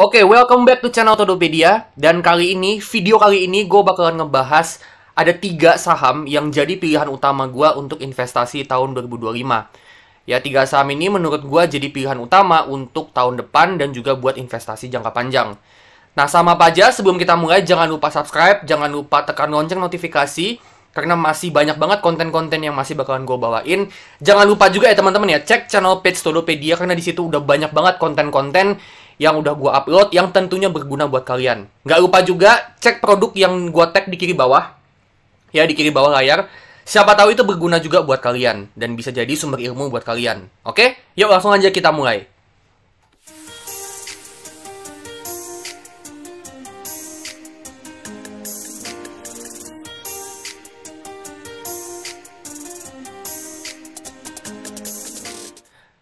Oke, welcome back to channel Todopedia. Dan video kali ini gue bakalan ngebahas ada 3 saham yang jadi pilihan utama gue untuk investasi tahun 2025. Ya, 3 saham ini menurut gue jadi pilihan utama untuk tahun depan dan juga buat investasi jangka panjang. Nah, sama apa aja, sebelum kita mulai, jangan lupa subscribe, jangan lupa tekan lonceng notifikasi, karena masih banyak banget konten-konten yang masih bakalan gue bawain. Jangan lupa juga ya teman-teman ya, cek channel page Todopedia, karena di situ udah banyak banget konten-konten yang udah gue upload, yang tentunya berguna buat kalian. Nggak lupa juga cek produk yang gue tag di kiri bawah, ya di kiri bawah layar. Siapa tahu itu berguna juga buat kalian, dan bisa jadi sumber ilmu buat kalian. Oke? Yuk langsung aja kita mulai.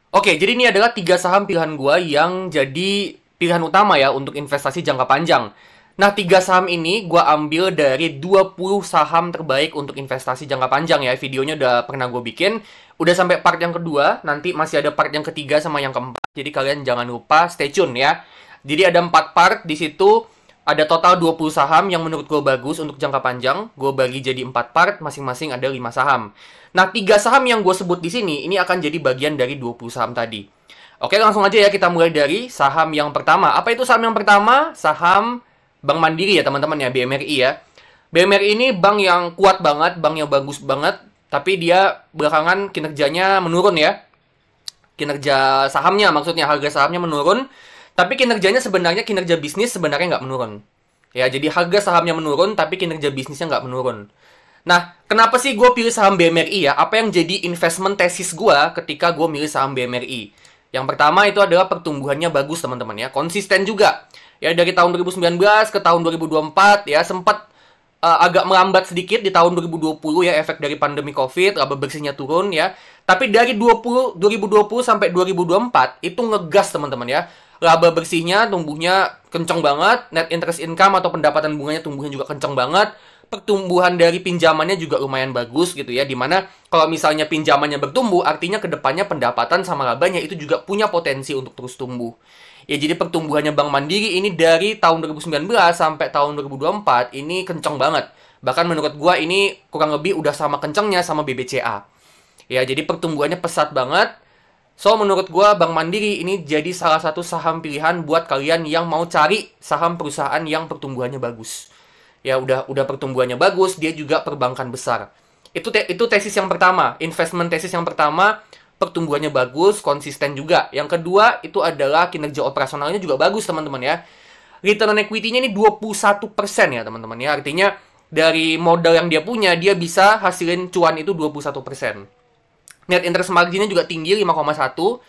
Oke, jadi ini adalah 3 saham pilihan gua yang jadi pilihan utama ya untuk investasi jangka panjang. Nah, 3 saham ini gua ambil dari 20 saham terbaik untuk investasi jangka panjang ya. Videonya udah pernah gue bikin. Udah sampai part yang kedua, nanti masih ada part yang ketiga sama yang keempat. Jadi kalian jangan lupa stay tune ya. Jadi ada 4 part di situ. Ada total 20 saham yang menurut gue bagus untuk jangka panjang. Gue bagi jadi 4 part, masing-masing ada 5 saham. Nah, 3 saham yang gue sebut di sini, ini akan jadi bagian dari 20 saham tadi. Oke, langsung aja ya kita mulai dari saham yang pertama. Apa itu saham yang pertama? Saham Bank Mandiri ya teman-teman ya, BMRI ya. BMRI ini bank yang kuat banget, bank yang bagus banget. Tapi dia belakangan kinerjanya menurun ya. Kinerja sahamnya maksudnya, harga sahamnya menurun. Tapi kinerjanya sebenarnya, kinerja bisnis sebenarnya nggak menurun. Ya, jadi harga sahamnya menurun, tapi kinerja bisnisnya nggak menurun. Nah, kenapa sih gue pilih saham BMRI ya? Apa yang jadi investment thesis gue ketika gue milih saham BMRI? Yang pertama itu adalah pertumbuhannya bagus teman-teman ya. Konsisten juga. Ya, dari tahun 2019 ke tahun 2024 ya, sempat agak melambat sedikit di tahun 2020 ya, efek dari pandemi COVID, laba bersihnya turun ya. Tapi dari 2020 sampai 2024 itu ngegas teman-teman ya. Laba bersihnya tumbuhnya kenceng banget, net interest income atau pendapatan bunganya tumbuhnya juga kenceng banget. Pertumbuhan dari pinjamannya juga lumayan bagus gitu ya, dimana kalau misalnya pinjamannya bertumbuh, artinya kedepannya pendapatan sama labanya itu juga punya potensi untuk terus tumbuh. Ya, jadi pertumbuhannya Bank Mandiri ini dari tahun 2019 sampai tahun 2024 ini kenceng banget. Bahkan menurut gua ini kurang lebih udah sama kencengnya sama BBCA. Ya, jadi pertumbuhannya pesat banget. So, menurut gua Bank Mandiri ini jadi salah satu saham pilihan buat kalian yang mau cari saham perusahaan yang pertumbuhannya bagus. Ya, udah pertumbuhannya bagus, dia juga perbankan besar. Itu tesis yang pertama, investment tesis yang pertama, pertumbuhannya bagus, konsisten juga. Yang kedua, itu adalah kinerja operasionalnya juga bagus, teman-teman ya. Return on equity-nya ini 21% ya, teman-teman ya. Artinya, dari modal yang dia punya, dia bisa hasilin cuan itu 21%. Net interest margin-nya juga tinggi, 5,1.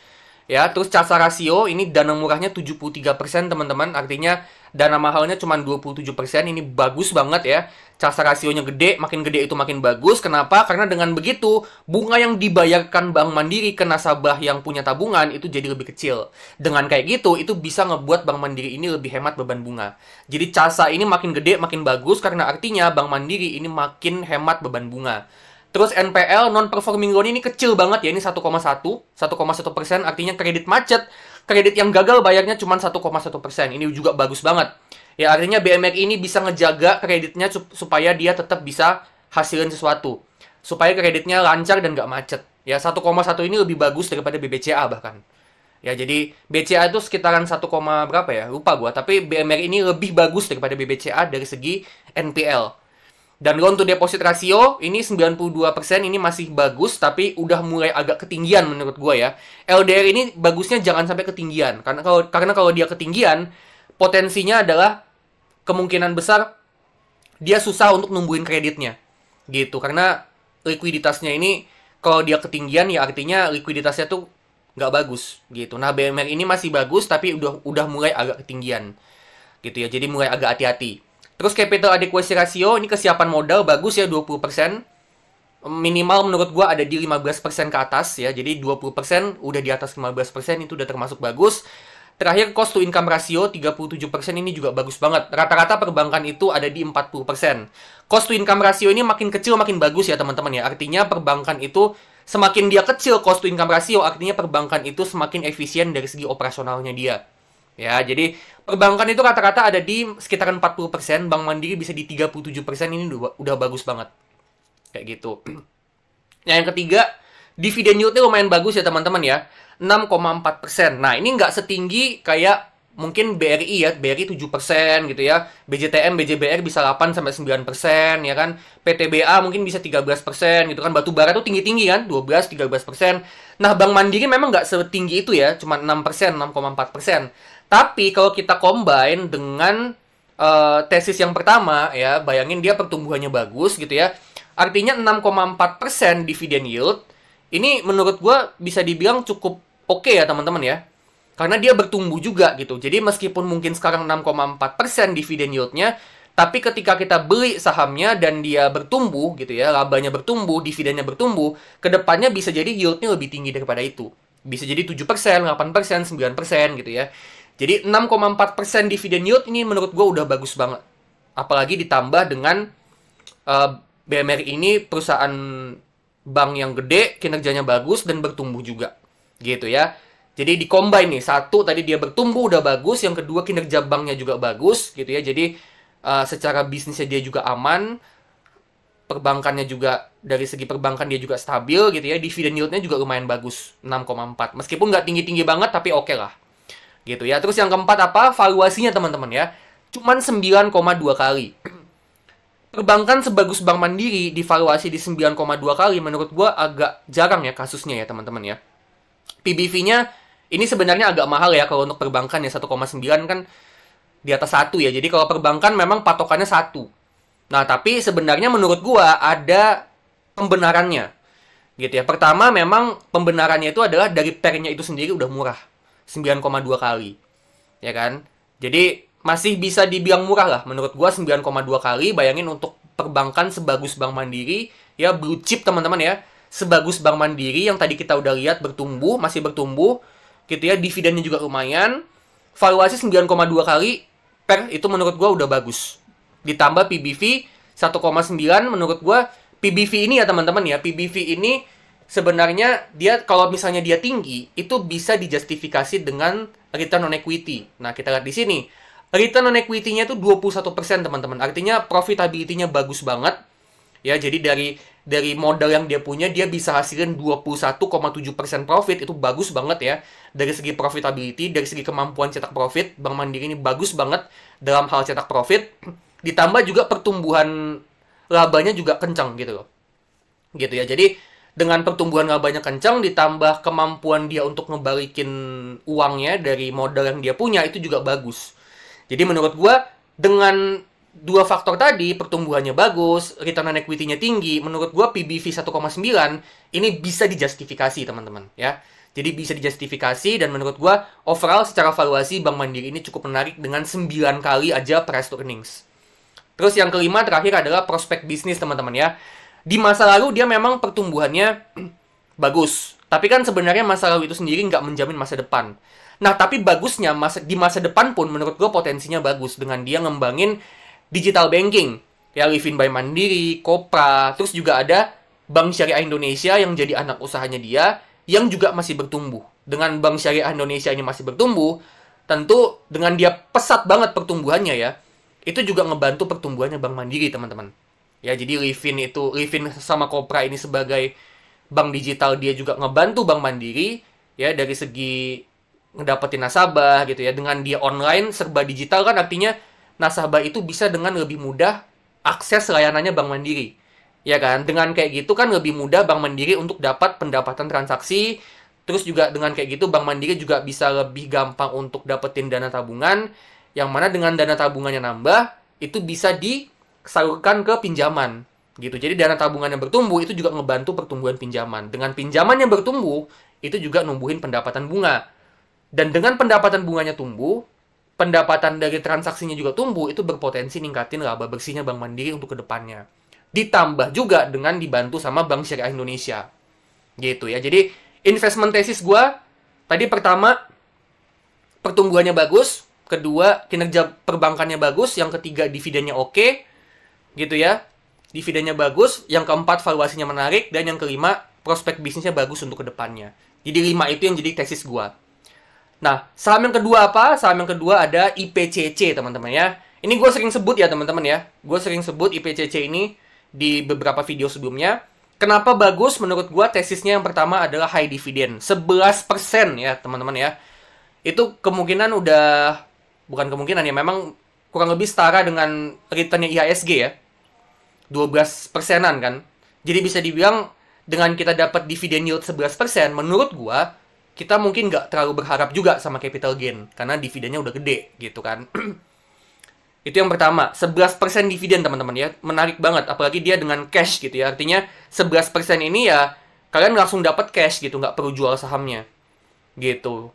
Ya, terus CASA rasio, ini dana murahnya 73%, teman-teman. Artinya, dana mahalnya cuma 27%. Ini bagus banget ya. CASA rasionya gede, makin gede itu makin bagus. Kenapa? Karena dengan begitu, bunga yang dibayarkan Bank Mandiri ke nasabah yang punya tabungan itu jadi lebih kecil. Dengan kayak gitu, itu bisa ngebuat Bank Mandiri ini lebih hemat beban bunga. Jadi, CASA ini makin gede, makin bagus, karena artinya Bank Mandiri ini makin hemat beban bunga. Terus NPL, non-performing loan ini kecil banget ya, ini 1,1%, artinya kredit macet, kredit yang gagal bayarnya cuma 1,1%, ini juga bagus banget. Ya, artinya BMRI ini bisa ngejaga kreditnya supaya dia tetap bisa hasilin sesuatu. Supaya kreditnya lancar dan nggak macet. Ya, 1,1 ini lebih bagus daripada BBCA bahkan. Ya, jadi BCA itu sekitaran 1, berapa ya, lupa gua, tapi BMRI ini lebih bagus daripada BBCA dari segi NPL. Dan loan to deposit ratio ini 92%, ini masih bagus, tapi udah mulai agak ketinggian menurut gue ya. LDR ini bagusnya jangan sampai ketinggian, karena kalau dia ketinggian, potensinya adalah kemungkinan besar dia susah untuk numbuhin kreditnya. Gitu, karena likuiditasnya ini kalau dia ketinggian ya artinya likuiditasnya tuh nggak bagus gitu. Nah, BMR ini masih bagus, tapi udah mulai agak ketinggian. Gitu ya, jadi mulai agak hati-hati. Terus capital adequacy ratio, ini kesiapan modal bagus ya, 20%. Minimal menurut gua ada di 15% ke atas ya. Jadi 20% udah di atas 15%, itu udah termasuk bagus. Terakhir cost to income ratio 37%, ini juga bagus banget. Rata-rata perbankan itu ada di 40%. Cost to income ratio ini makin kecil makin bagus ya teman-teman ya. Artinya perbankan itu semakin dia kecil cost to income ratio, artinya perbankan itu semakin efisien dari segi operasionalnya dia. Ya, jadi perbankan itu rata-rata ada di sekitar 40%, Bank Mandiri bisa di 37%, ini udah bagus banget. Kayak gitu. Nah, yang ketiga, dividen yieldnya lumayan bagus ya teman-teman ya. 6,4%. Nah, ini nggak setinggi kayak mungkin BRI ya, BRI 7% gitu ya. BJTM, BJBR bisa 8-9% ya kan. PTBA mungkin bisa 13% gitu kan. Batubara tuh tinggi-tinggi kan, 12-13%. Nah, Bank Mandiri memang nggak setinggi itu ya, cuma 6%, 6,4%. Tapi kalau kita combine dengan tesis yang pertama ya, bayangin dia pertumbuhannya bagus gitu ya. Artinya 6,4% dividen yield, ini menurut gue bisa dibilang cukup oke ya teman-teman ya. Karena dia bertumbuh juga gitu. Jadi meskipun mungkin sekarang 6,4% dividen yieldnya, tapi ketika kita beli sahamnya dan dia bertumbuh gitu ya, labanya bertumbuh, dividennya bertumbuh, kedepannya bisa jadi yieldnya lebih tinggi daripada itu. Bisa jadi 7%, 8%, 9% gitu ya. Jadi 6,4% dividen yield ini menurut gue udah bagus banget. Apalagi ditambah dengan BMRI ini perusahaan bank yang gede, kinerjanya bagus, dan bertumbuh juga. Gitu ya. Jadi di combine nih, satu tadi dia bertumbuh udah bagus, yang kedua kinerja banknya juga bagus gitu ya. Jadi secara bisnisnya dia juga aman, perbankannya juga dari segi perbankan dia juga stabil gitu ya. Dividen yieldnya juga lumayan bagus, 6,4. Meskipun nggak tinggi-tinggi banget tapi oke lah. Gitu ya. Terus yang keempat apa? Valuasinya teman-teman ya. Cuman 9,2 kali. Perbankan sebagus Bank Mandiri divaluasi di 9,2 kali menurut gue agak jarang ya kasusnya ya teman-teman ya. PBV-nya ini sebenarnya agak mahal ya kalau untuk perbankan ya, 1,9 kan di atas 1 ya. Jadi kalau perbankan memang patokannya 1. Nah, tapi sebenarnya menurut gua ada pembenarannya. Gitu ya. Pertama memang pembenarannya itu adalah dari PER-nya itu sendiri udah murah. 9,2 kali. Ya kan? Jadi masih bisa dibilang murah lah. Menurut gua 9,2 kali. Bayangin untuk perbankan sebagus Bank Mandiri, ya blue chip teman-teman ya. Sebagus Bank Mandiri yang tadi kita udah lihat bertumbuh, masih bertumbuh gitu ya, dividennya juga lumayan. Valuasi 9,2 kali per itu menurut gua udah bagus. Ditambah PBV 1,9 menurut gua PBV ini ya teman-teman ya, PBV ini sebenarnya dia kalau misalnya dia tinggi itu bisa dijustifikasi dengan return on equity. Nah, kita lihat di sini. Return on equity-nya itu 21% teman-teman. Artinya profitability-nya bagus banget. Ya, jadi dari modal yang dia punya, dia bisa hasilin 21,7% profit. Itu bagus banget ya. Dari segi profitability, dari segi kemampuan cetak profit, Bank Mandiri ini bagus banget dalam hal cetak profit. Ditambah juga pertumbuhan labanya juga kencang gitu loh. Gitu ya. Jadi dengan pertumbuhan labanya kencang, ditambah kemampuan dia untuk ngebalikin uangnya dari modal yang dia punya, itu juga bagus. Jadi menurut gue, dengan dua faktor tadi, pertumbuhannya bagus, return on equity-nya tinggi, menurut gue PBV 1,9 ini bisa dijustifikasi teman-teman ya. Jadi bisa dijustifikasi, dan menurut gue overall secara valuasi Bank Mandiri ini cukup menarik dengan 9 kali aja price to earnings. Terus yang kelima terakhir adalah prospek bisnis teman-teman ya. Di masa lalu dia memang pertumbuhannya bagus, tapi kan sebenarnya masa lalu itu sendiri nggak menjamin masa depan. Nah, tapi bagusnya di masa depan pun menurut gue potensinya bagus dengan dia ngembangin digital banking. Ya, Livin by Mandiri, Kopra, terus juga ada Bank Syariah Indonesia yang jadi anak usahanya dia, yang juga masih bertumbuh. Dengan Bank Syariah Indonesia ini masih bertumbuh, tentu dengan dia pesat banget pertumbuhannya ya, itu juga ngebantu pertumbuhannya Bank Mandiri, teman-teman. Ya, jadi Livin sama Kopra ini sebagai bank digital, dia juga ngebantu Bank Mandiri, ya, dari segi ngedapetin nasabah gitu ya. Dengan dia online serba digital kan artinya nasabah itu bisa dengan lebih mudah akses layanannya Bank Mandiri, ya kan. Dengan kayak gitu kan lebih mudah Bank Mandiri untuk dapat pendapatan transaksi. Terus juga dengan kayak gitu Bank Mandiri juga bisa lebih gampang untuk dapetin dana tabungan, yang mana dengan dana tabungannya nambah itu bisa disalurkan ke pinjaman gitu. Jadi dana tabungannya bertumbuh, itu juga ngebantu pertumbuhan pinjaman. Dengan pinjaman yang bertumbuh, itu juga numbuhin pendapatan bunga. Dan dengan pendapatan bunganya tumbuh, pendapatan dari transaksinya juga tumbuh, itu berpotensi ningkatin laba bersihnya Bank Mandiri untuk kedepannya. Ditambah juga dengan dibantu sama Bank Syariah Indonesia. Gitu ya. Jadi, investment thesis gue, tadi pertama, pertumbuhannya bagus. Kedua, kinerja perbankannya bagus. Yang ketiga, dividennya oke. Gitu ya. Dividennya bagus. Yang keempat, valuasinya menarik. Dan yang kelima, prospek bisnisnya bagus untuk kedepannya. Jadi 5 itu yang jadi tesis gue. Nah, saham yang kedua apa? Saham yang kedua ada IPCC, teman-teman ya. Ini gue sering sebut ya, teman-teman ya. Gue sering sebut IPCC ini di beberapa video sebelumnya. Kenapa bagus? Menurut gue tesisnya yang pertama adalah high dividend. 11% ya, teman-teman ya. Itu kemungkinan udah, bukan kemungkinan ya, memang kurang lebih setara dengan returnnya IHSG ya. 12%-an kan. Jadi bisa dibilang dengan kita dapat dividen yield 11%, menurut gua kita mungkin nggak terlalu berharap juga sama capital gain karena dividennya udah gede gitu kan. Itu yang pertama, 11% dividen teman-teman ya. Menarik banget, apalagi dia dengan cash gitu ya. Artinya 11% ini ya kalian langsung dapat cash gitu, nggak perlu jual sahamnya. Gitu.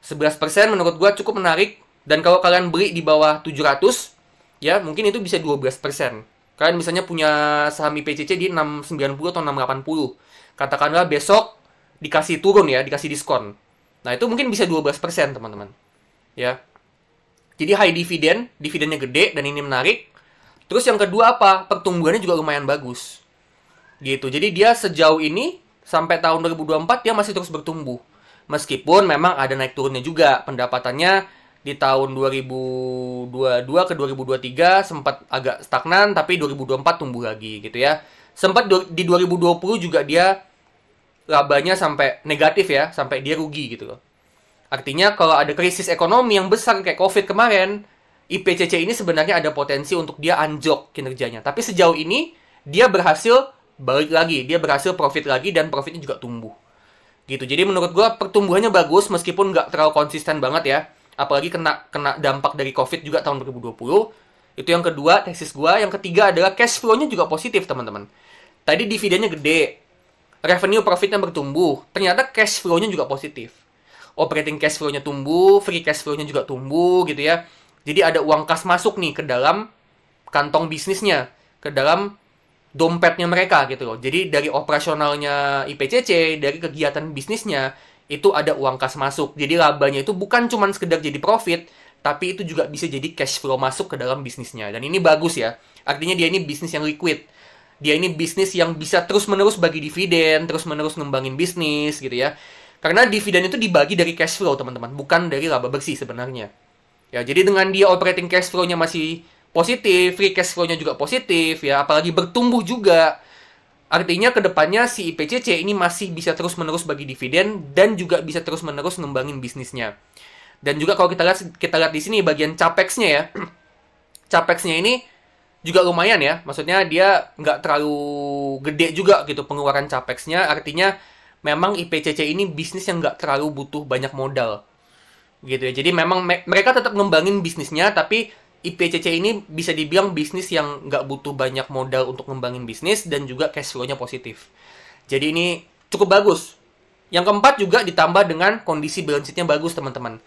11% menurut gua cukup menarik, dan kalau kalian beli di bawah 700 ya mungkin itu bisa 12%. Kalian misalnya punya saham IPCC di 690 atau 680. Katakanlah besok dikasih turun ya, dikasih diskon. Nah, itu mungkin bisa 12%, teman-teman. Ya. Jadi high dividend, dividennya gede dan ini menarik. Terus yang kedua apa? Pertumbuhannya juga lumayan bagus. Gitu. Jadi dia sejauh ini sampai tahun 2024 dia masih terus bertumbuh. Meskipun memang ada naik turunnya juga. Pendapatannya di tahun 2022 ke 2023 sempat agak stagnan, tapi 2024 tumbuh lagi gitu ya. Sempat di 2020 juga dia labanya sampai negatif ya, sampai dia rugi gitu loh. Artinya kalau ada krisis ekonomi yang besar kayak COVID kemarin, IPCC ini sebenarnya ada potensi untuk dia anjlok kinerjanya. Tapi sejauh ini dia berhasil balik lagi, dia berhasil profit lagi dan profitnya juga tumbuh. Gitu. Jadi menurut gua pertumbuhannya bagus meskipun nggak terlalu konsisten banget ya. Apalagi kena dampak dari COVID juga tahun 2020. Itu yang kedua, tesis gua. Yang ketiga adalah cash flow-nya juga positif, teman-teman. Tadi dividennya gede. Revenue profitnya bertumbuh. Ternyata cash flow-nya juga positif. Operating cash flow-nya tumbuh, free cash flow-nya juga tumbuh gitu ya. Jadi ada uang kas masuk nih ke dalam kantong bisnisnya, ke dalam dompetnya mereka gitu loh. Jadi dari operasionalnya IPCC, dari kegiatan bisnisnya, itu ada uang kas masuk. Jadi labanya itu bukan cuma sekedar jadi profit, tapi itu juga bisa jadi cash flow masuk ke dalam bisnisnya. Dan ini bagus ya. Artinya dia ini bisnis yang liquid. Dia ini bisnis yang bisa terus-menerus bagi dividen, terus-menerus ngembangin bisnis gitu ya. Karena dividen itu dibagi dari cash flow, teman-teman. Bukan dari laba bersih sebenarnya. Ya, jadi dengan dia operating cash flow-nya masih positif, free cash flow-nya juga positif ya, apalagi bertumbuh juga. Artinya kedepannya si IPCC ini masih bisa terus-menerus bagi dividen dan juga bisa terus-menerus ngembangin bisnisnya. Dan juga kalau kita lihat di sini bagian capex-nya ya. Capex-nya ini juga lumayan ya. Maksudnya dia nggak terlalu gede juga gitu pengeluaran capex-nya. Artinya memang IPCC ini bisnis yang nggak terlalu butuh banyak modal. Gitu ya. Jadi memang mereka tetap ngembangin bisnisnya, tapi IPCC ini bisa dibilang bisnis yang nggak butuh banyak modal untuk ngembangin bisnis dan juga cash flow-nya positif. Jadi ini cukup bagus. Yang keempat juga ditambah dengan kondisi balance sheet-nya bagus, teman-teman.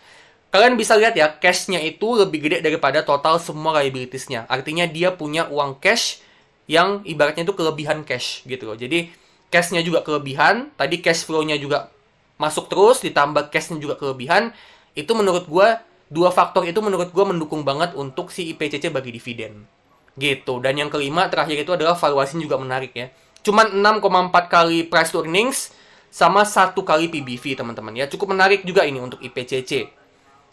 Kalian bisa lihat ya, cash-nya itu lebih gede daripada total semua liabilities-nya. Artinya dia punya uang cash yang ibaratnya itu kelebihan cash gitu loh. Jadi cash-nya juga kelebihan, tadi cash flow-nya juga masuk terus, ditambah cash-nya juga kelebihan. Itu menurut gue dua faktor itu menurut gue mendukung banget untuk si IPCC bagi dividen. Gitu. Dan yang kelima, terakhir itu adalah valuasinya juga menarik ya. Cuman 6,4 kali price to earnings sama 1 kali PBV, teman-teman ya. Cukup menarik juga ini untuk IPCC.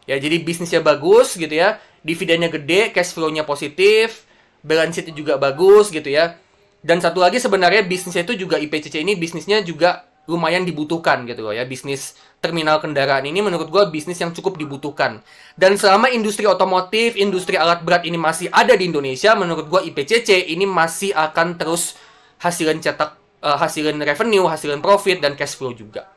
Ya, jadi bisnisnya bagus gitu ya. Dividennya gede, cash flow-nya positif, balance sheet-nya juga bagus gitu ya. Dan satu lagi sebenarnya bisnisnya itu juga IPCC ini bisnisnya juga lumayan dibutuhkan gitu loh ya. Bisnis terminal kendaraan ini menurut gue bisnis yang cukup dibutuhkan. Dan selama industri otomotif, industri alat berat ini masih ada di Indonesia, menurut gue IPCC ini masih akan terus hasilin hasilin revenue, hasilin profit, dan cash flow juga.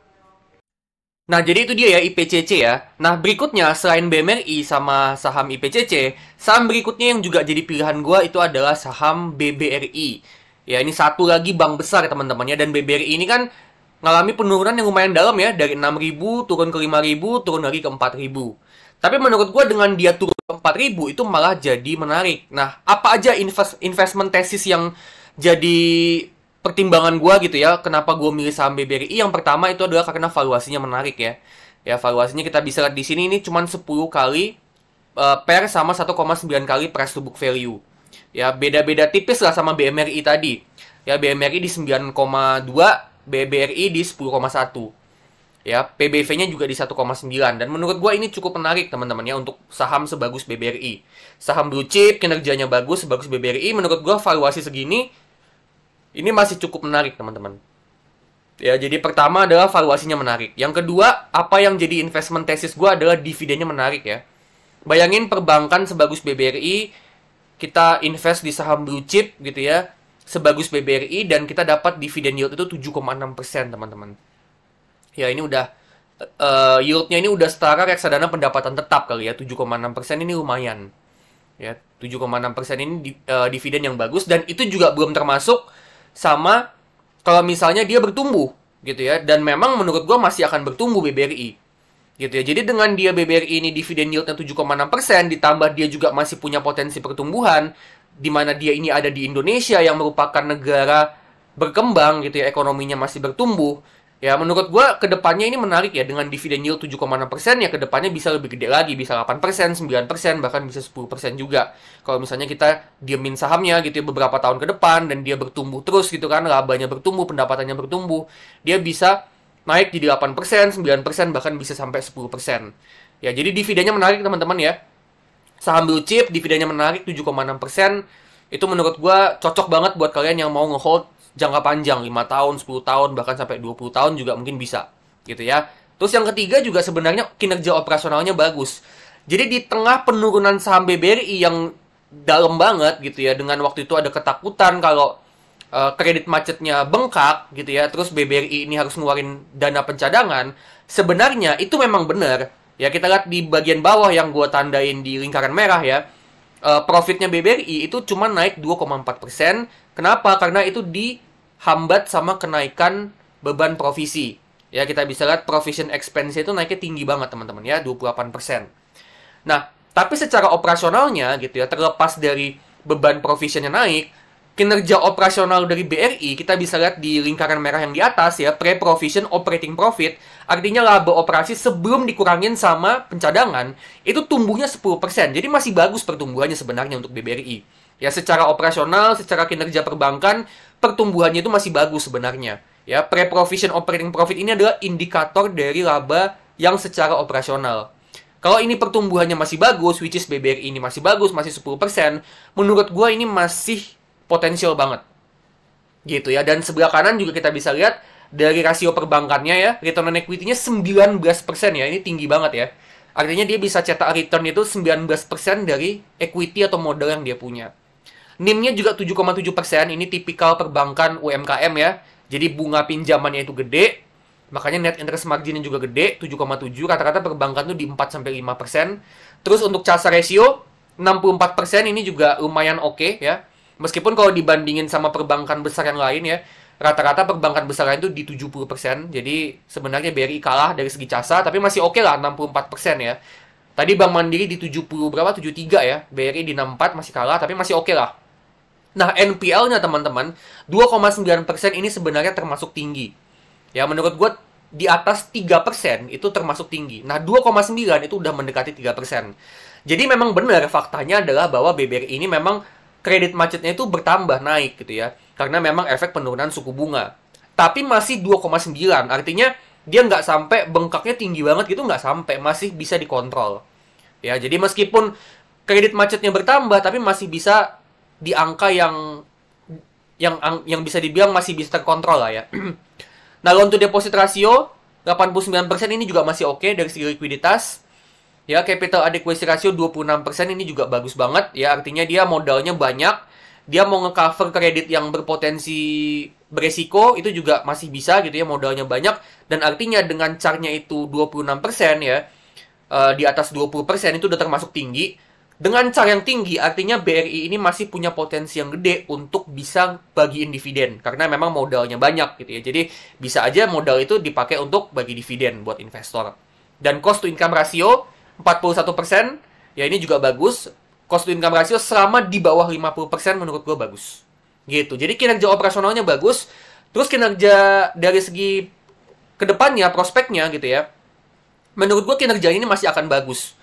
Nah, jadi itu dia ya IPCC ya. Nah, berikutnya selain BMRI sama saham IPCC, saham berikutnya yang juga jadi pilihan gue itu adalah saham BBRI. Ya, ini satu lagi bank besar ya teman-teman ya. Dan BBRI ini kan ngalami penurunan yang lumayan dalam ya, dari 6.000 turun ke 5.000, turun lagi ke 4.000. Tapi menurut gue dengan dia turun ke 4.000 itu malah jadi menarik. Nah, apa aja investment thesis yang jadi pertimbangan gue gitu ya, kenapa gue milih saham BBRI? Yang pertama itu adalah karena valuasinya menarik ya. Ya, valuasinya kita bisa lihat di sini ini cuma 10 kali per sama 1,9 kali price to book value. Ya, beda-beda tipis lah sama BMRI tadi. Ya, BMRI di 9,2, BBRI di 10,1. Ya, PBV-nya juga di 1,9. Dan menurut gue ini cukup menarik teman-teman ya untuk saham sebagus BBRI. Saham blue chip, kinerjanya bagus, sebagus BBRI. Menurut gue valuasi segini, ini masih cukup menarik teman-teman. Ya, jadi pertama adalah valuasinya menarik. Yang kedua, apa yang jadi investment thesis gue adalah dividennya menarik ya. Bayangin perbankan sebagus BBRI, kita invest di saham blue chip gitu ya, sebagus BBRI, dan kita dapat dividen yield itu 7,6% teman-teman. Ya ini udah yieldnya ini udah setara reksadana pendapatan tetap kali ya, 7,6% ini lumayan. Ya, 7,6% ini dividen yang bagus, dan itu juga belum termasuk sama kalau misalnya dia bertumbuh gitu ya. Dan memang menurut gua masih akan bertumbuh BBRI. Gitu ya. Jadi dengan dia BBRI ini dividen yieldnya 7,6%, ditambah dia juga masih punya potensi pertumbuhan, di mana dia ini ada di Indonesia yang merupakan negara berkembang gitu ya, ekonominya masih bertumbuh. Ya, menurut gue kedepannya ini menarik ya, dengan dividen yield 7,6%, ya kedepannya bisa lebih gede lagi, bisa 8%, 9%, bahkan bisa 10% juga. Kalau misalnya kita diemin sahamnya gitu ya beberapa tahun ke depan, dan dia bertumbuh terus gitu kan, labanya bertumbuh, pendapatannya bertumbuh, dia bisa naik jadi 8%, 9%, bahkan bisa sampai 10%. Ya, jadi dividennya menarik teman-teman ya. Saham blue chip, dividennya menarik 7,6%, itu menurut gue cocok banget buat kalian yang mau ngehold jangka panjang, 5 tahun, 10 tahun, bahkan sampai 20 tahun juga mungkin bisa. Gitu ya. Terus yang ketiga juga sebenarnya kinerja operasionalnya bagus. Jadi di tengah penurunan saham BBRI yang dalam banget gitu ya, dengan waktu itu ada ketakutan kalau kredit macetnya bengkak gitu ya, terus BBRI ini harus ngeluarin dana pencadangan, sebenarnya itu memang benar. Ya kita lihat di bagian bawah yang gue tandain di lingkaran merah ya, profitnya BBRI itu cuma naik 2,4%. Kenapa? Karena itu dihambat sama kenaikan beban provisi. Ya, kita bisa lihat provision expense itu naiknya tinggi banget, teman-teman ya, 28%. Nah, tapi secara operasionalnya gitu ya, terlepas dari beban provisionnya naik, kinerja operasional dari BRI kita bisa lihat di lingkaran merah yang di atas ya, pre-provision operating profit, artinya laba operasi sebelum dikurangin sama pencadangan, itu tumbuhnya 10%. Jadi masih bagus pertumbuhannya sebenarnya untuk BBRI. Ya, secara operasional, secara kinerja perbankan, pertumbuhannya itu masih bagus sebenarnya. Ya, pre-provision operating profit ini adalah indikator dari laba yang secara operasional. Kalau ini pertumbuhannya masih bagus, which is BBRI ini masih bagus, masih 10%, menurut gue ini masih potensial banget. Gitu ya. Dan sebelah kanan juga kita bisa lihat dari rasio perbankannya ya, return on equity-nya 19% ya. Ini tinggi banget ya. Artinya dia bisa cetak return itu 19% dari equity atau modal yang dia punya. NIM-nya juga 7,7%, ini tipikal perbankan UMKM ya. Jadi bunga pinjamannya itu gede, makanya net interest margin-nya juga gede, 7,7. Rata-rata perbankan tuh di 4-5%. Terus untuk CASA ratio 64%, ini juga lumayan oke ya. Meskipun kalau dibandingin sama perbankan besar yang lain ya, rata-rata perbankan besar lain itu di 70%. Jadi sebenarnya BRI kalah dari segi CASA, tapi masih oke lah 64% ya. Tadi Bank Mandiri di 70 berapa? 73 ya. BRI di 64 masih kalah, tapi masih oke lah. Nah, NPL-nya teman-teman 2,9% ini sebenarnya termasuk tinggi. Ya, menurut gue di atas 3% itu termasuk tinggi. Nah, 2,9 itu udah mendekati 3%. Jadi memang benar faktanya adalah bahwa BBRI ini memang kredit macetnya itu bertambah naik gitu ya. Karena memang efek penurunan suku bunga. Tapi masih 2,9. Artinya dia nggak sampai bengkaknya tinggi banget gitu, nggak sampai. Masih bisa dikontrol. Ya, jadi meskipun kredit macetnya bertambah, tapi masih bisa di angka yang bisa dibilang masih bisa terkontrol lah ya. Nah, loan to deposit ratio 89% ini juga masih oke dari segi likuiditas. Ya, capital adequacy ratio 26% ini juga bagus banget ya, artinya dia modalnya banyak. Dia mau nge-cover kredit yang berpotensi beresiko itu juga masih bisa gitu ya, modalnya banyak, dan artinya dengan CAR-nya itu 26% ya, di atas 20% itu udah termasuk tinggi. Dengan CAR yang tinggi, artinya BRI ini masih punya potensi yang gede untuk bisa bagiin dividen. Karena memang modalnya banyak gitu ya. Jadi bisa aja modal itu dipakai untuk bagi dividen buat investor. Dan cost to income ratio 41%. Ya ini juga bagus. Cost to income ratio selama di bawah 50% menurut gue bagus. Gitu. Jadi kinerja operasionalnya bagus. Terus kinerja dari segi kedepannya, prospeknya gitu ya. Menurut gue kinerja ini masih akan bagus.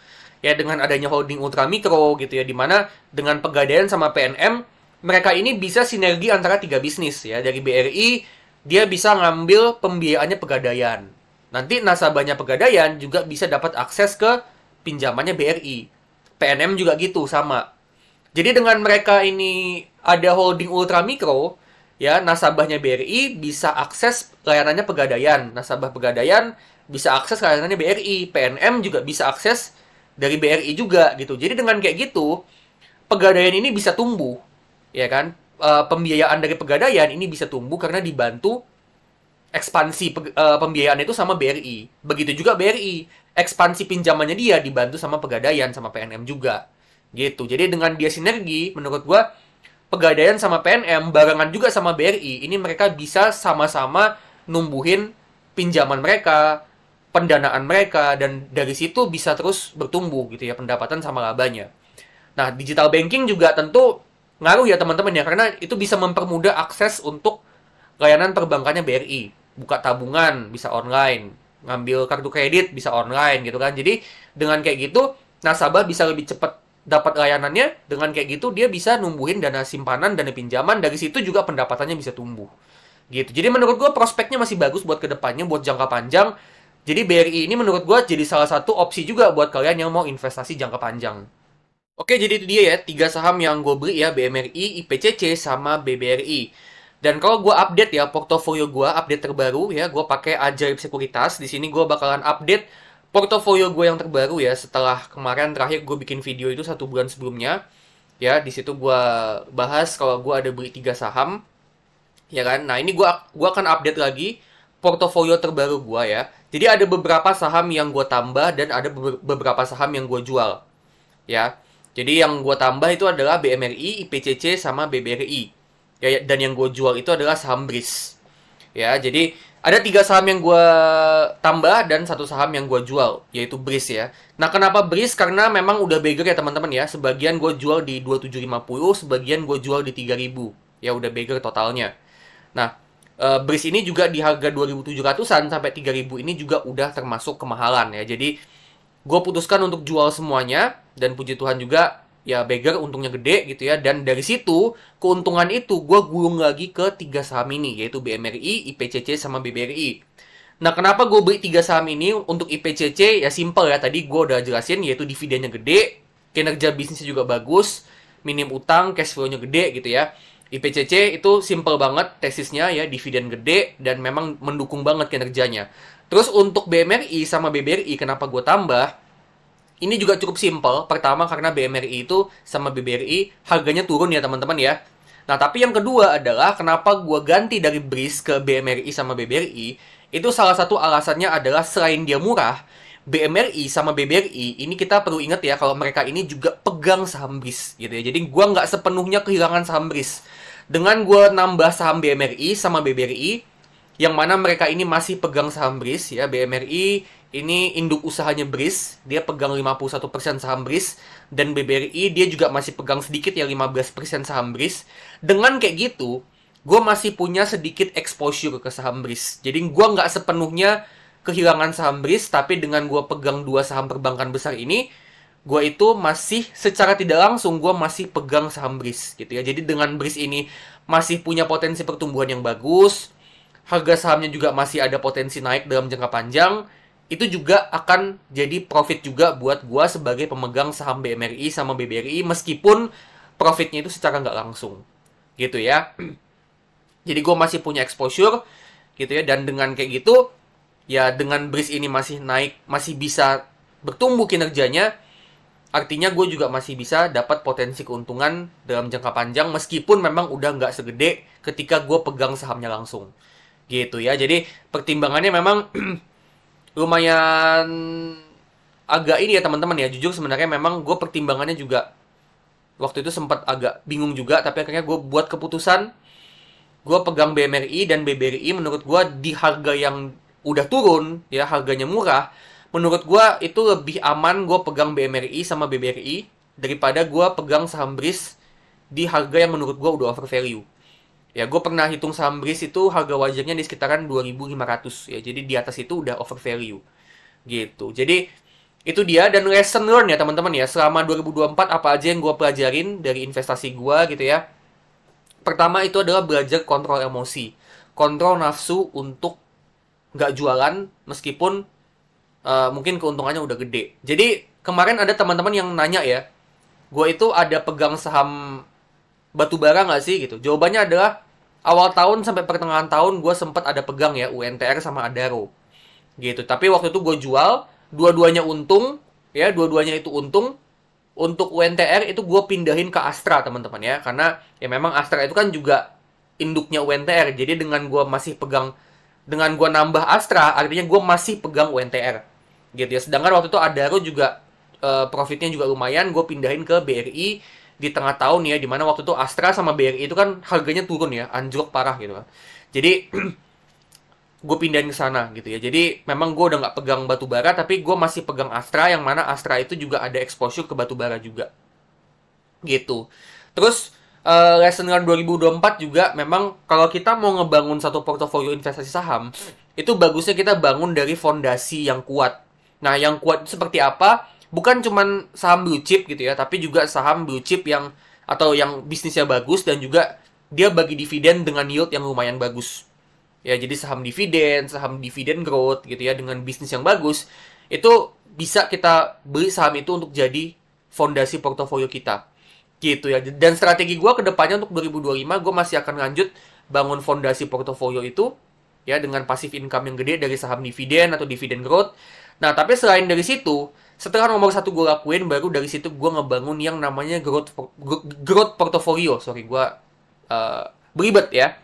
Ya, dengan adanya holding ultramikro gitu ya, dimana dengan pegadaian sama PNM, mereka ini bisa sinergi antara 3 bisnis ya. Dari BRI, dia bisa ngambil pembiayaannya pegadaian. nanti nasabahnya Pegadaian juga bisa dapat akses ke pinjamannya BRI. PNM juga gitu, sama. Jadi dengan mereka ini ada holding ultra mikro, ya nasabahnya BRI bisa akses layanannya Pegadaian, nasabah Pegadaian bisa akses layanannya BRI, PNM juga bisa akses dari BRI juga gitu. Jadi dengan kayak gitu, Pegadaian ini bisa tumbuh, ya kan? Pembiayaan dari Pegadaian ini bisa tumbuh karena dibantu ekspansi pembiayaan itu sama BRI. Begitu juga BRI, ekspansi pinjamannya dia dibantu sama Pegadaian sama PNM juga. Gitu. Jadi dengan dia sinergi, menurut gua Pegadaian sama PNM barengan juga sama BRI, ini mereka bisa sama-sama numbuhin pinjaman mereka, pendanaan mereka, dan dari situ bisa terus bertumbuh gitu ya pendapatan sama labanya. Nah, digital banking juga tentu ngaruh ya teman-teman ya, karena itu bisa mempermudah akses untuk layanan perbankannya BRI. Buka tabungan bisa online, ngambil kartu kredit bisa online gitu kan. Jadi dengan kayak gitu nasabah bisa lebih cepat dapat layanannya. Dengan kayak gitu dia bisa numbuhin dana simpanan, dana pinjaman, dari situ juga pendapatannya bisa tumbuh. Gitu. Jadi menurut gue prospeknya masih bagus buat kedepannya, buat jangka panjang. Jadi BRI ini menurut gue jadi salah satu opsi juga buat kalian yang mau investasi jangka panjang. Oke, jadi itu dia ya, 3 saham yang gue beli ya, BMRI, IPCC, sama BBRI. Dan kalau gue update ya, portofolio gue update terbaru ya, gue pakai Ajaib Sekuritas. Di sini gue bakalan update portofolio gue yang terbaru ya, setelah kemarin terakhir gue bikin video itu 1 bulan sebelumnya. Ya, di situ gue bahas kalau gue ada beli 3 saham. Ya kan, nah ini gue akan update lagi portofolio terbaru gue ya. Jadi ada beberapa saham yang gue tambah dan ada beberapa saham yang gue jual. Ya, jadi yang gue tambah itu adalah BMRI, IPCC, sama BBRI. Ya, dan yang gue jual itu adalah saham BRIS. Ya, jadi ada 3 saham yang gue tambah dan 1 saham yang gue jual, yaitu BRIS ya. Nah, kenapa BRIS? Karena memang udah beggar ya teman-teman ya. Sebagian gue jual di 2750, sebagian gue jual di 3000. Ya, udah beggar totalnya. Nah, BRIS ini juga di harga 2.700-an sampai 3.000 ini juga udah termasuk kemahalan ya. Jadi gue putuskan untuk jual semuanya, dan puji Tuhan juga ya beggar untungnya gede gitu ya. Dan dari situ keuntungan itu gue gulung lagi ke 3 saham ini, yaitu BMRI, IPCC, sama BBRI. Nah, kenapa gue beli 3 saham ini? Untuk IPCC ya simple ya, tadi gue udah jelasin, yaitu dividennya gede, kinerja bisnisnya juga bagus, minim utang, cash flow-nya gede gitu ya. IPCC itu simple banget tesisnya ya, dividen gede dan memang mendukung banget kinerjanya. Terus untuk BMRI sama BBRI kenapa gue tambah? Ini juga cukup simple. Pertama karena BMRI itu sama BBRI harganya turun ya teman-teman ya. Nah, tapi yang kedua adalah kenapa gue ganti dari BRIS ke BMRI sama BBRI. Itu salah satu alasannya adalah selain dia murah, BMRI sama BBRI ini kita perlu ingat ya kalau mereka ini juga pegang saham BRIS gitu ya. Jadi gue nggak sepenuhnya kehilangan saham BRIS. Dengan gue nambah saham BMRI sama BBRI, yang mana mereka ini masih pegang saham BRIS ya. BMRI ini induk usahanya BRIS, dia pegang 51% saham BRIS, dan BBRI dia juga masih pegang sedikit ya 15% saham BRIS. Dengan kayak gitu, gue masih punya sedikit exposure ke saham BRIS. Jadi gue nggak sepenuhnya kehilangan saham BRIS, tapi dengan gue pegang 2 saham perbankan besar ini, gue itu masih secara tidak langsung gue masih pegang saham BRIS gitu ya. Jadi dengan BRIS ini masih punya potensi pertumbuhan yang bagus, harga sahamnya juga masih ada potensi naik dalam jangka panjang. Itu juga akan jadi profit juga buat gue sebagai pemegang saham BMRI sama BBRI, meskipun profitnya itu secara nggak langsung gitu ya. Jadi gue masih punya exposure gitu ya. Dan dengan kayak gitu ya, dengan BRIS ini masih naik, masih bisa bertumbuh kinerjanya, artinya gue juga masih bisa dapat potensi keuntungan dalam jangka panjang, meskipun memang udah nggak segede ketika gue pegang sahamnya langsung gitu ya. Jadi pertimbangannya memang lumayan agak ini ya teman-teman ya. Jujur sebenarnya memang gue pertimbangannya juga waktu itu sempat agak bingung juga, tapi akhirnya gue buat keputusan gue pegang BMRI dan BBRI. Menurut gue di harga yang udah turun ya, harganya murah, menurut gue itu lebih aman gue pegang BMRI sama BBRI daripada gue pegang saham BRIS di harga yang menurut gue udah over value. Ya, gue pernah hitung saham BRIS itu harga wajarnya di sekitaran 2.500 ya. Jadi di atas itu udah over value. Gitu. Jadi itu dia, dan lesson learn ya teman-teman ya. Selama 2024 apa aja yang gue pelajarin dari investasi gue gitu ya. Pertama itu adalah belajar kontrol emosi. Kontrol nafsu untuk nggak jualan meskipun mungkin keuntungannya udah gede. Jadi kemarin ada teman-teman yang nanya ya, gue itu ada pegang saham batubara nggak sih gitu. Jawabannya adalah awal tahun sampai pertengahan tahun gue sempat ada pegang ya UNTR sama Adaro gitu. Tapi waktu itu gue jual, dua-duanya untung ya, dua-duanya itu untung. Untuk UNTR itu gue pindahin ke Astra teman-teman ya, karena ya memang Astra itu kan juga induknya UNTR. Jadi dengan gue masih pegang, dengan gue nambah Astra, artinya gue masih pegang UNTR gitu ya. Sedangkan waktu itu Adaro juga profitnya juga lumayan, gue pindahin ke BRI di tengah tahun ya, dimana waktu itu Astra sama BRI itu kan harganya turun ya, anjlok parah gitu kan. Jadi gue pindahin ke sana gitu ya. Jadi memang gue udah nggak pegang batu bara, tapi gue masih pegang Astra, yang mana Astra itu juga ada exposure ke batu bara juga gitu. Terus lesson learned 2024 juga, memang kalau kita mau ngebangun satu portofolio investasi saham, itu bagusnya kita bangun dari fondasi yang kuat. Nah, yang kuat itu seperti apa? Bukan cuman saham blue chip gitu ya, tapi juga saham blue chip yang atau yang bisnisnya bagus dan juga dia bagi dividen dengan yield yang lumayan bagus. Ya, jadi saham dividen growth gitu ya, dengan bisnis yang bagus, itu bisa kita beli saham itu untuk jadi fondasi portofolio kita. Gitu ya. Dan strategi gue ke depannya untuk 2025, gue masih akan lanjut bangun fondasi portofolio itu ya, dengan passive income yang gede dari saham dividen atau dividen growth. Nah, tapi selain dari situ, setelah nomor satu gue lakuin, baru dari situ gue ngebangun yang namanya growth portfolio. Sorry, gue beribet ya.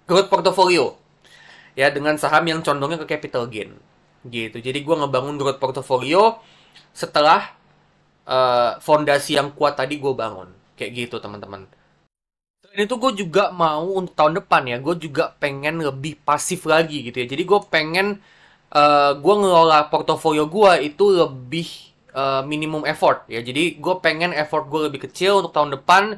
Growth portfolio ya, dengan saham yang condongnya ke capital gain gitu. Jadi gue ngebangun growth portfolio setelah fondasi yang kuat tadi gue bangun kayak gitu teman-teman. Selain itu gue juga mau untuk tahun depan ya, gue juga pengen lebih pasif lagi gitu ya. Jadi gue pengen gue ngelola portofolio gue itu lebih minimum effort ya. Jadi gue pengen effort gue lebih kecil untuk tahun depan.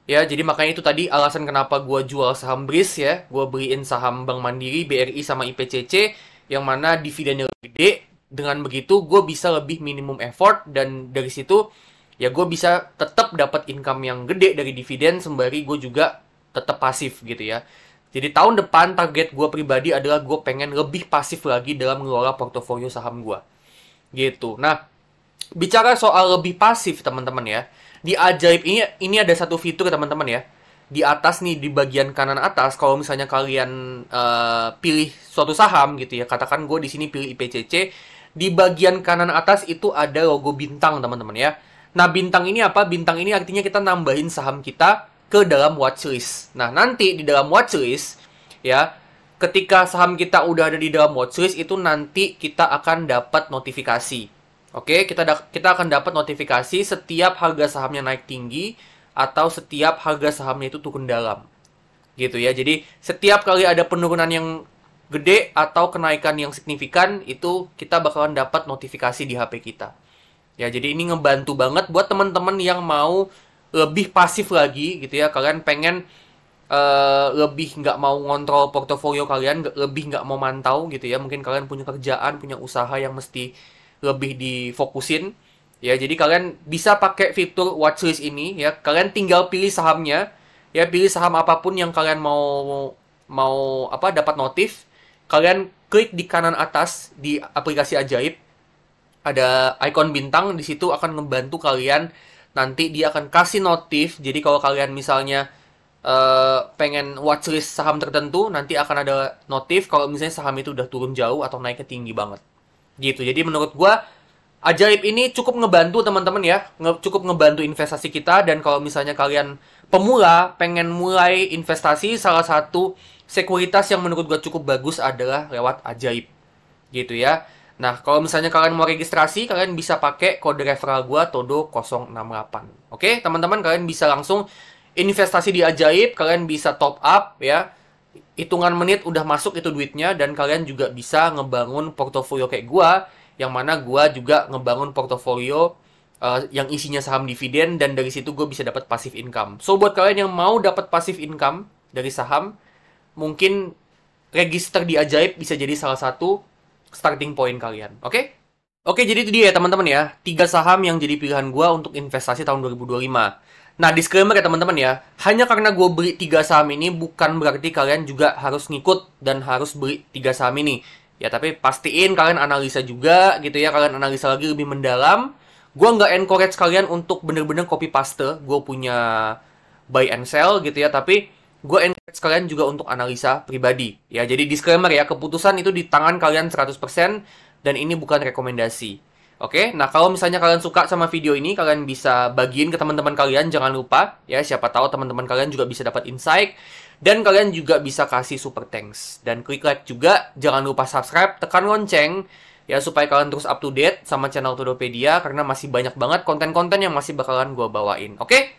Ya, jadi makanya itu tadi alasan kenapa gue jual saham BRIS ya. Gue beliin saham Bank Mandiri, BRI, sama IPCC, yang mana dividennya lebih gede. Dengan begitu, gue bisa lebih minimum effort, dan dari situ, ya gue bisa tetap dapat income yang gede dari dividen, sembari gue juga tetap pasif gitu ya. Jadi tahun depan, target gue pribadi adalah gue pengen lebih pasif lagi dalam mengelola portofolio saham gue. Gitu. Nah, bicara soal lebih pasif teman-teman ya, di Ajaib ini ada satu fitur teman-teman ya. Di atas nih, di bagian kanan atas, kalau misalnya kalian pilih suatu saham gitu ya, katakan gue di sini pilih IPCC, di bagian kanan atas itu ada logo bintang teman-teman ya. Nah, bintang ini apa? Bintang ini artinya kita nambahin saham kita ke dalam watchlist. Nah, nanti di dalam watchlist ya, ketika saham kita udah ada di dalam watchlist, itu nanti kita akan dapat notifikasi. Oke, kita akan dapat notifikasi setiap harga sahamnya naik tinggi atau setiap harga sahamnya itu turun dalam. Gitu ya. Jadi, setiap kali ada penurunan yang gede atau kenaikan yang signifikan, itu kita bakalan dapat notifikasi di HP kita. Ya, jadi ini ngebantu banget buat teman-teman yang mau lebih pasif lagi gitu ya. Kalian pengen lebih nggak mau ngontrol portofolio kalian, lebih nggak mau mantau gitu ya. Mungkin kalian punya kerjaan, punya usaha yang mesti lebih difokusin ya, jadi kalian bisa pakai fitur watchlist ini ya. Kalian tinggal pilih sahamnya ya, pilih saham apapun yang kalian mau dapat notif. Kalian klik di kanan atas di aplikasi Ajaib, ada ikon bintang, di situ akan ngebantu kalian. Nanti dia akan kasih notif. Jadi kalau kalian misalnya pengen watchlist saham tertentu, nanti akan ada notif kalau misalnya saham itu udah turun jauh atau naiknya tinggi banget. Gitu. Jadi menurut gue Ajaib ini cukup ngebantu teman-teman ya, cukup ngebantu investasi kita. Dan kalau misalnya kalian pemula pengen mulai investasi, salah satu sekuritas yang menurut gue cukup bagus adalah lewat Ajaib. Gitu ya. Nah, kalau misalnya kalian mau registrasi, kalian bisa pakai kode referral gue Todo068. Oke, teman-teman, kalian bisa langsung investasi di Ajaib, kalian bisa top up ya. Hitungan menit udah masuk itu duitnya, dan kalian juga bisa ngebangun portofolio kayak gua, yang mana gua juga ngebangun portofolio yang isinya saham dividen, dan dari situ gue bisa dapat passive income. So buat kalian yang mau dapat passive income dari saham, mungkin register di Ajaib bisa jadi salah satu starting point kalian. Oke? Oke, jadi itu dia ya teman-teman ya. 3 saham yang jadi pilihan gue untuk investasi tahun 2025. Nah, disclaimer ya teman-teman ya. Hanya karena gue beli 3 saham ini bukan berarti kalian juga harus ngikut dan harus beli 3 saham ini. Ya, tapi pastiin kalian analisa juga gitu ya. Kalian analisa lagi lebih mendalam. Gue nggak encourage kalian untuk bener-bener copy paste. Gue punya buy and sell gitu ya. Tapi gue encourage kalian juga untuk analisa pribadi. Ya, jadi disclaimer ya. Keputusan itu di tangan kalian 100%. Dan ini bukan rekomendasi. Oke, nah kalau misalnya kalian suka sama video ini, kalian bisa bagiin ke teman-teman kalian, jangan lupa ya, siapa tahu teman-teman kalian juga bisa dapat insight, dan kalian juga bisa kasih super thanks. Dan klik like juga, jangan lupa subscribe, tekan lonceng, ya supaya kalian terus up to date sama channel Todopedia, karena masih banyak banget konten-konten yang masih bakalan gue bawain, oke?